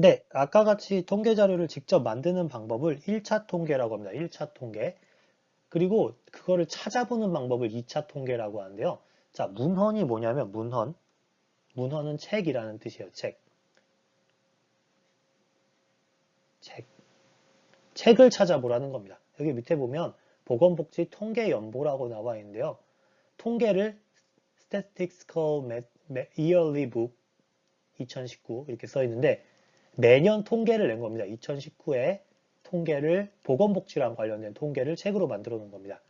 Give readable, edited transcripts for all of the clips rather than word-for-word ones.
네, 아까 같이 통계 자료를 직접 만드는 방법을 1차 통계라고 합니다. 1차 통계. 그리고 그거를 찾아보는 방법을 2차 통계라고 하는데요. 자, 문헌이 뭐냐면 문헌. 문헌은 책이라는 뜻이에요. 책. 책. 책을 찾아보라는 겁니다. 여기 밑에 보면 보건복지 통계연보라고 나와 있는데요. 통계를 Statistical Yearly Book 2019 이렇게 써 있는데 매년 통계를 낸 겁니다. 2019에 통계를 보건복지랑 관련된 통계를 책으로 만들어 놓은 겁니다.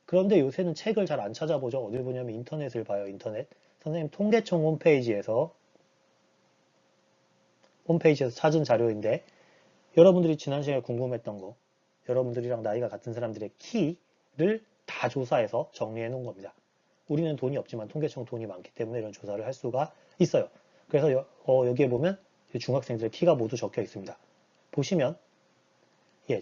그런데 요새는 책을 잘 안 찾아보죠. 어딜 보냐면 인터넷을 봐요. 인터넷. 선생님 통계청 홈페이지에서 찾은 자료인데 여러분들이 지난 시간에 궁금했던 거 여러분들이랑 나이가 같은 사람들의 키를 다 조사해서 정리해 놓은 겁니다. 우리는 돈이 없지만 통계청 돈이 많기 때문에 이런 조사를 할 수가 있어요. 그래서 여기에 보면 중학생들의 키가 모두 적혀 있습니다. 보시면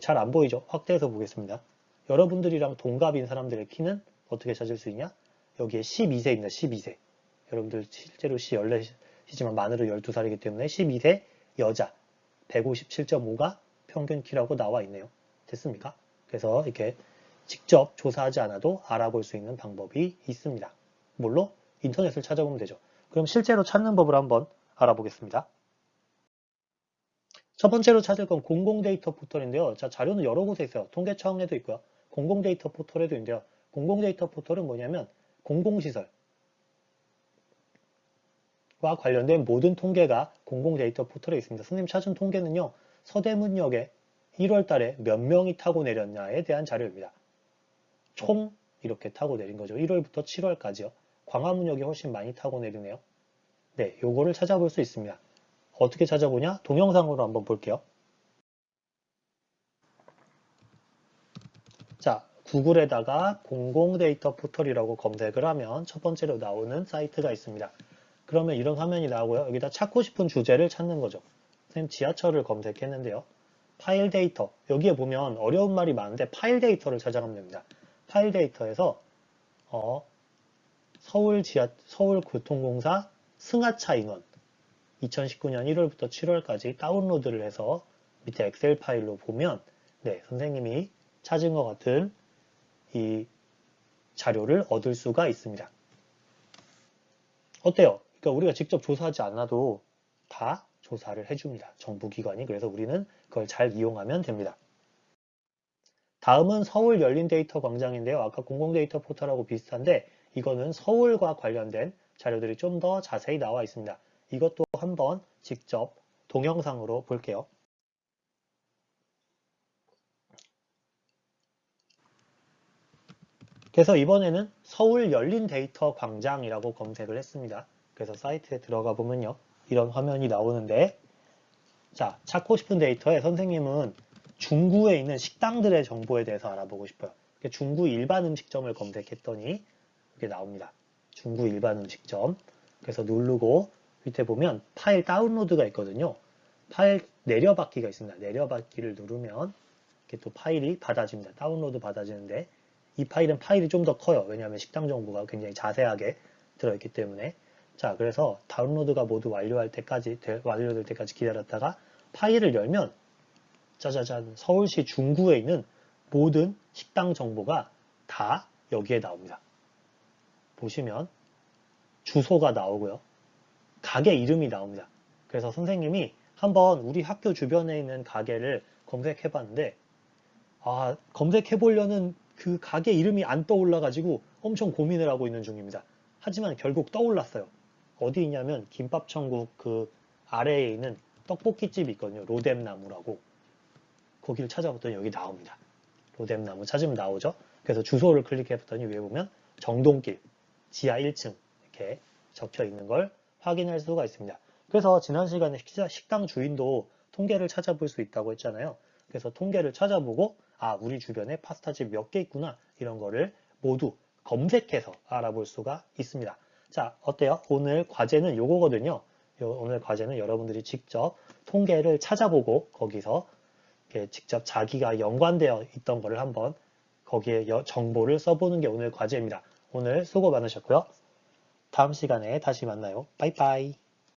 잘 안 보이죠? 확대해서 보겠습니다. 여러분들이랑 동갑인 사람들의 키는 어떻게 찾을 수 있냐? 여기에 12세입니다. 12세. 여러분들 실제로 14시지만 만으로 12살이기 때문에 12세 여자 157.5가 평균 키라고 나와 있네요. 됐습니까? 그래서 이렇게 직접 조사하지 않아도 알아볼 수 있는 방법이 있습니다. 뭘로? 인터넷을 찾아보면 되죠. 그럼 실제로 찾는 법을 한번 알아보겠습니다. 첫 번째로 찾을 건 공공데이터 포털인데요. 자, 자료는 여러 곳에 있어요. 통계청에도 있고요. 공공데이터 포털에도 있는데요. 공공데이터 포털은 뭐냐면 공공시설과 관련된 모든 통계가 공공데이터 포털에 있습니다. 선생님 찾은 통계는요. 서대문역에 1월 달에 몇 명이 타고 내렸냐에 대한 자료입니다. 총 이렇게 타고 내린 거죠. 1월부터 7월까지요. 광화문역이 훨씬 많이 타고 내리네요. 네, 요거를 찾아볼 수 있습니다. 어떻게 찾아보냐? 동영상으로 한번 볼게요. 자, 구글에다가 공공데이터 포털이라고 검색을 하면 첫 번째로 나오는 사이트가 있습니다. 그러면 이런 화면이 나오고요. 여기다 찾고 싶은 주제를 찾는 거죠. 선생님 지하철을 검색했는데요. 파일 데이터, 여기에 보면 어려운 말이 많은데 파일 데이터를 찾아가면 됩니다. 파일 데이터에서 서울교통공사 승하차 인원 2019년 1월부터 7월까지 다운로드를 해서 밑에 엑셀 파일로 보면 네, 선생님이 찾은 것 같은 이 자료를 얻을 수가 있습니다. 어때요? 그러니까 우리가 직접 조사하지 않아도 다 조사를 해줍니다. 정부기관이. 그래서 우리는 그걸 잘 이용하면 됩니다. 다음은 서울 열린 데이터 광장인데요. 아까 공공데이터 포털하고 비슷한데 이거는 서울과 관련된 자료들이 좀 더 자세히 나와 있습니다. 이것도 한번 직접 동영상으로 볼게요. 그래서 이번에는 서울 열린 데이터 광장이라고 검색을 했습니다. 그래서 사이트에 들어가 보면요. 이런 화면이 나오는데 자, 찾고 싶은 데이터에 선생님은 중구에 있는 식당들의 정보에 대해서 알아보고 싶어요. 중구 일반 음식점을 검색했더니 이렇게 나옵니다. 중구 일반 음식점. 그래서 누르고 밑에 보면 파일 다운로드가 있거든요. 파일 내려받기가 있습니다. 내려받기를 누르면 이렇게 또 파일이 받아집니다. 다운로드 받아지는데 이 파일이 좀 더 커요. 왜냐하면 식당 정보가 굉장히 자세하게 들어있기 때문에. 자, 그래서 다운로드가 모두 완료될 때까지 기다렸다가 파일을 열면 짜자잔 서울시 중구에 있는 모든 식당 정보가 다 여기에 나옵니다. 보시면 주소가 나오고요. 가게 이름이 나옵니다. 그래서 선생님이 한번 우리 학교 주변에 있는 가게를 검색해 봤는데 검색해 보려는 그 가게 이름이 안 떠올라가지고 엄청 고민을 하고 있는 중입니다. 하지만 결국 떠올랐어요. 어디 있냐면 김밥천국 그 아래에 있는 떡볶이집이 있거든요. 로뎀나무라고. 거기를 찾아봤더니 여기 나옵니다. 로뎀나무 찾으면 나오죠. 그래서 주소를 클릭해봤더니 위에 보면 정동길 지하 1층 이렇게 적혀 있는 걸 확인할 수가 있습니다. 그래서 지난 시간에 식당 주인도 통계를 찾아볼 수 있다고 했잖아요. 그래서 통계를 찾아보고 우리 주변에 파스타집 몇 개 있구나 이런 거를 모두 검색해서 알아볼 수가 있습니다. 자, 어때요? 오늘 과제는 요거거든요. 오늘 과제는 여러분들이 직접 통계를 찾아보고 거기서 직접 자기가 연관되어 있던 거를 한번 거기에 정보를 써보는 게 오늘 과제입니다. 오늘 수고 많으셨고요. 다음 시간에 다시 만나요. 빠이빠이.